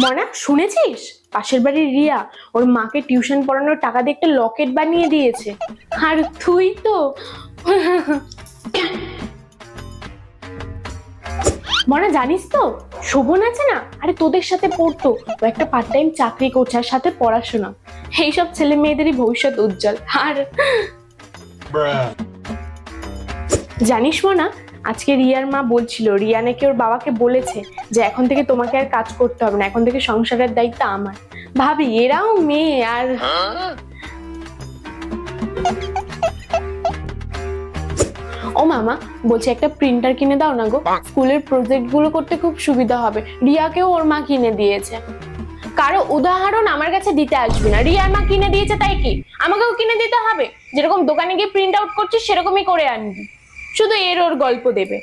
মনা, শুনেছিস? পাশের বাড়ির রিয়া ওর মাকে টিউশন পড়ানোর টাকা দিয়ে একটা লকেট বানিয়ে দিয়েছে। আর তুই তো মনা, জানিস তো শোভন আছে না, আরে তোদের সাথে পড়তো, ও একটা পার্ট টাইম চাকরি করছে আর সাথে পড়াশোনা। এইসব ছেলে মেয়েদেরই ভবিষ্যৎ উজ্জ্বল। আর জানিস মনা, আজকে রিয়ার মা বলছিল রিয়া নাকি ওর বাবাকে বলেছে যে এখন থেকে তোমাকে আর কাজ করতে হবে না, এখন থেকে সংসারের দায়িত্ব আমার। ভাবি, এরাও মেয়ে। আর ও মামা, বলছি একটা প্রিন্টার কিনে দাও না গো, স্কুলের প্রজেক্ট গুলো করতে খুব সুবিধা হবে। রিয়াকেও ওর মা কিনে দিয়েছে। কারো উদাহরণ আমার কাছে দিতে আসবি না। রিয়ার মা কিনে দিয়েছে তাই কি আমাকেও কিনে দিতে হবে? যেরকম দোকানে গিয়ে প্রিন্ট আউট করছিস সেরকমই করে আনবি, শুধু এর ওর গল্প দেবে।